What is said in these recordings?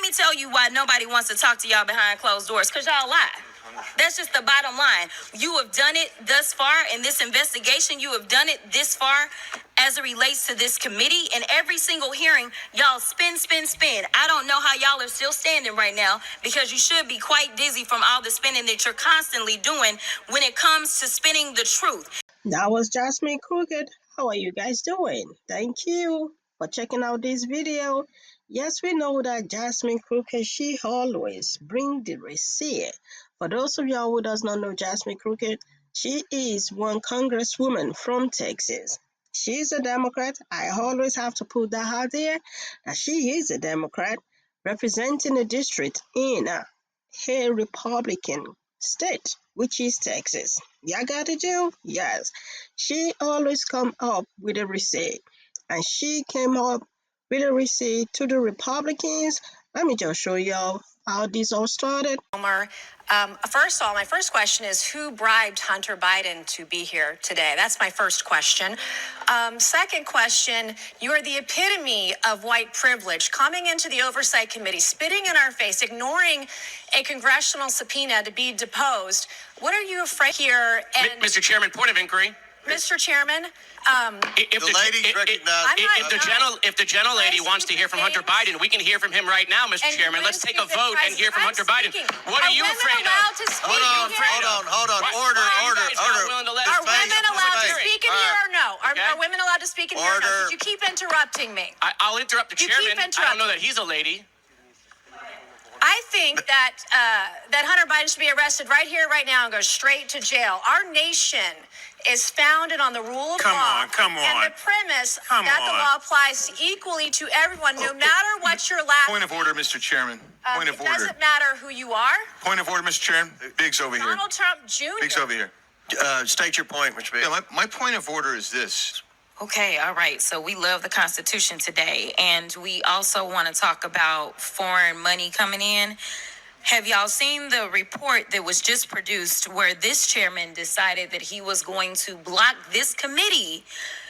me tell you why nobody wants to talk to y'all behind closed doors, because y'all lie. That's just the bottom line. You have done it thus far in this investigation. You have done it this far as it relates to this committee. And every single hearing, y'all spin. I don't know how y'all are still standing right now, because you should be quite dizzy from all the spinning that you're constantly doing when it comes to spinning the truth. That was Jasmine Crockett. How are you guys doing? Thank you for checking out this video. Yes, we know that Jasmine Crockett, she always bring the receipt. For those of y'all who does not know Jasmine Crockett, she is one congresswoman from Texas. She's a Democrat. I always have to put that out there, that she is a Democrat representing a district in a Republican state, which is Texas. Y'all got it, Jill? Yes. She always come up with a receipt. And she came up with a receipt to the Republicans. Let me just show y'all how this all started. First of all, my first question is, who bribed Hunter Biden to be here today? That's my first question. Second question, you are the epitome of white privilege, coming into the Oversight Committee, spitting in our face, ignoring a congressional subpoena to be deposed. What are you afraid here? And Mr. Chairman, point of inquiry. Mr. Chairman, if the gentlelady wants to hear from Hunter Biden, we can hear from him right now, Mr. Chairman. Let's take a vote and hear from Hunter Biden. What are you afraid of? Hold on. Order. Are women allowed to speak in here or no? Are women allowed to speak in here or no? Did you keep interrupting me? I'll interrupt the chairman. I don't know that he's a lady. I think that Hunter Biden should be arrested right here, right now, and go straight to jail. Our nation is founded on the rule of law. Come on. And the premise that the law applies equally to everyone, no matter what your last. Point of order, Mr. Chairman. Point of order. It doesn't matter who you are. Point of order, Mr. Chairman. Biggs over here. Donald Trump Jr. Biggs over here. State your point, Mr. Biggs. Yeah, my point of order is this. Okay, all right. So we love the Constitution today, and we also want to talk about foreign money coming in. Have y'all seen the report that was just produced where this chairman decided that he was going to block this committee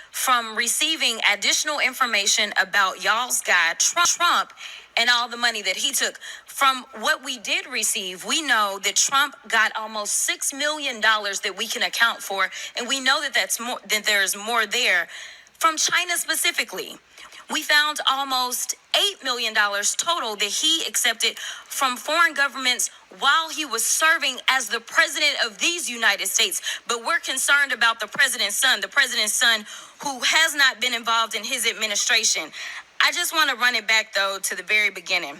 from receiving additional information about y'all's guy, Trump, and all the money that he took? From what we did receive, we know that Trump got almost $6 million that we can account for, and we know that that's more, that there's more there. From China specifically, we found almost $8 million total that he accepted from foreign governments while he was serving as the president of these United States. But we're concerned about the president's son who has not been involved in his administration. I just want to run it back, though, to the very beginning,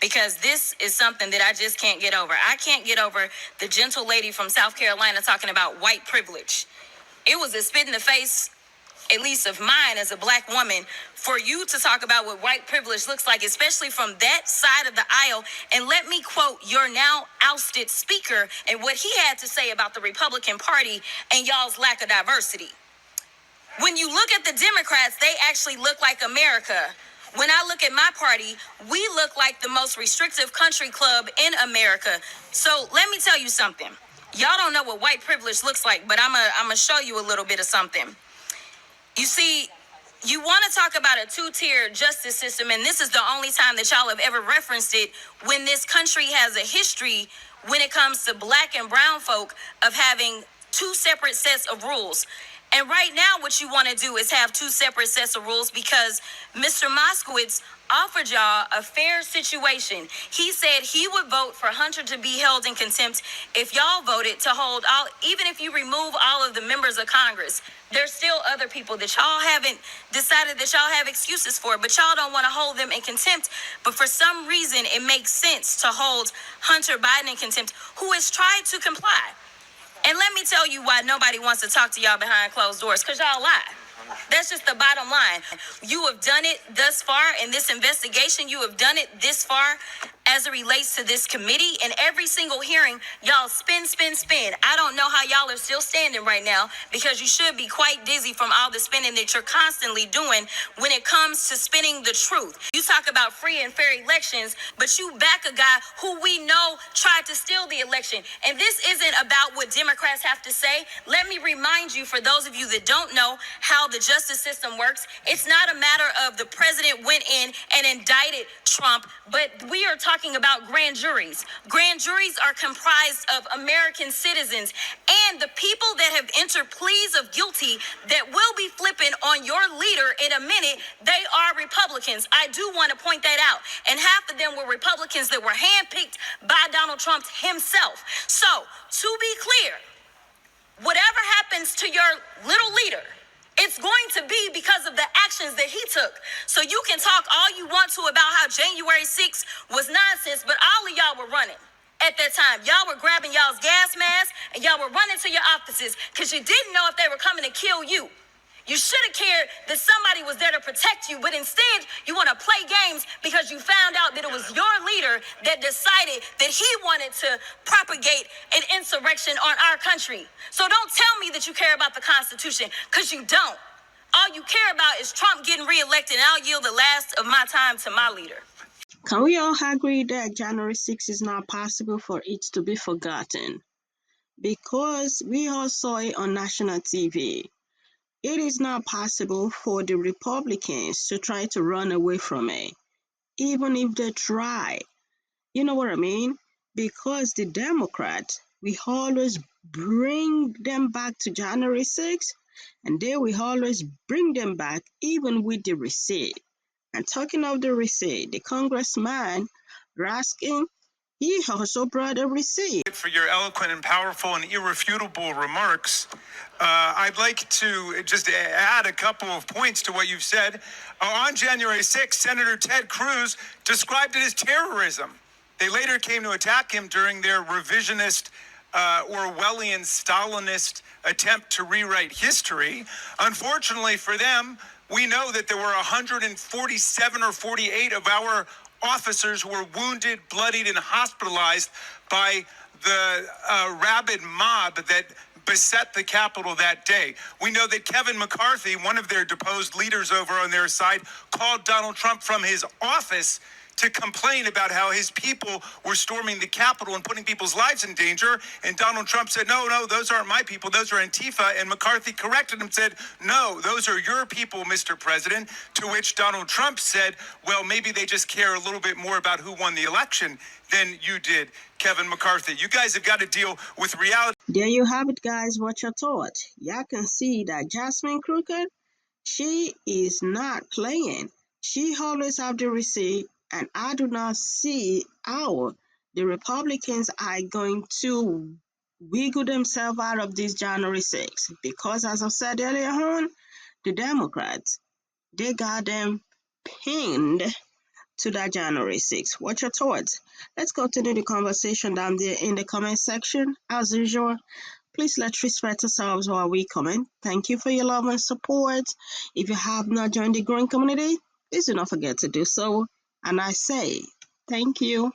because this is something that I just can't get over. I can't get over the gentle lady from South Carolina talking about white privilege. It was a spit in the face, at least of mine as a black woman, for you to talk about what white privilege looks like, especially from that side of the aisle. And let me quote your now ousted speaker and what he had to say about the Republican Party and y'all's lack of diversity. When you look at the Democrats, they actually look like America. When I look at my party, we look like the most restrictive country club in America. So let me tell you something. Y'all don't know what white privilege looks like, but I'm gonna show you a little bit of something. You see, you want to talk about a two-tier justice system, and this is the only time that y'all have ever referenced it, when this country has a history when it comes to black and brown folk of having two separate sets of rules. And right now, what you want to do is have two separate sets of rules, because Mr. Moskowitz offered y'all a fair situation. He said he would vote for Hunter to be held in contempt if y'all voted to hold all, even if you remove all of the members of Congress. There's still other people that y'all haven't decided that y'all have excuses for, but y'all don't want to hold them in contempt. But for some reason, it makes sense to hold Hunter Biden in contempt, who has tried to comply. And let me tell you why nobody wants to talk to y'all behind closed doors, because y'all lie. That's just the bottom line. You have done it thus far in this investigation. You have done it this far as it relates to this committee. In every single hearing, y'all spin, spin, spin. I don't know how y'all are still standing right now, because you should be quite dizzy from all the spinning that you're constantly doing when it comes to spinning the truth. You talk about free and fair elections, but you back a guy who we know tried to steal the election. And this isn't about what Democrats have to say. Let me remind you, for those of you that don't know how the justice system works, it's not a matter of the president went in and indicted Trump, but we are talking about grand juries. Grand juries are comprised of American citizens, and the people that have entered pleas of guilty that will be flipping on your leader in a minute, they are Republicans. I do want to point that out. And half of them were Republicans that were handpicked by Donald Trump himself. So, to be clear, whatever happens to your little leader, it's going to be because of the actions that he took. So you can talk all you want to about how January 6th was nonsense, but all of y'all were running at that time. Y'all were grabbing y'all's gas masks and y'all were running to your offices because you didn't know if they were coming to kill you. You should have cared that somebody was there to protect you, but instead you want to play games because you found out that it was your leader that decided that he wanted to propagate an insurrection on our country. So don't tell me that you care about the Constitution, because you don't. All you care about is Trump getting reelected, and I'll yield the last of my time to my leader. Can we all agree that January 6th is not possible for it to be forgotten? Because we all saw it on national TV. It is not possible for the Republicans to try to run away from it, even if they try. You know what I mean? Because the Democrats, we always bring them back to January 6th, and they will always bring them back even with the receipt. And talking of the receipt, the Congressman Raskin, he also brought a receipt. For your eloquent and powerful and irrefutable remarks. I'd like to just add a couple of points to what you've said. On January 6th, Senator Ted Cruz described it as terrorism. They later came to attack him during their revisionist, Orwellian, Stalinist attempt to rewrite history. Unfortunately for them, we know that there were 147 or 48 of our officers who were wounded, bloodied, and hospitalized by the rabid mob that beset the Capitol that day. We know that Kevin McCarthy, one of their deposed leaders over on their side, called Donald Trump from his office to complain about how his people were storming the Capitol and putting people's lives in danger. And Donald Trump said, no, those aren't my people. Those are Antifa. And McCarthy corrected him, said, no, those are your people, Mr. President. To which Donald Trump said, well, maybe they just care a little bit more about who won the election than you did, Kevin McCarthy. You guys have got to deal with reality. There you have it, guys. What your thought? Y'all can see that Jasmine Crockett, she is not playing. She always have the receipt, and I do not see how the Republicans are going to wiggle themselves out of this January 6th. Because as I said earlier on, the Democrats, they got them pinned to that January 6th. What's your thoughts? Let's continue the conversation down there in the comment section. As usual, please let's respect ourselves while we comment. Thank you for your love and support. If you have not joined the growing community, please do not forget to do so. And I say, thank you.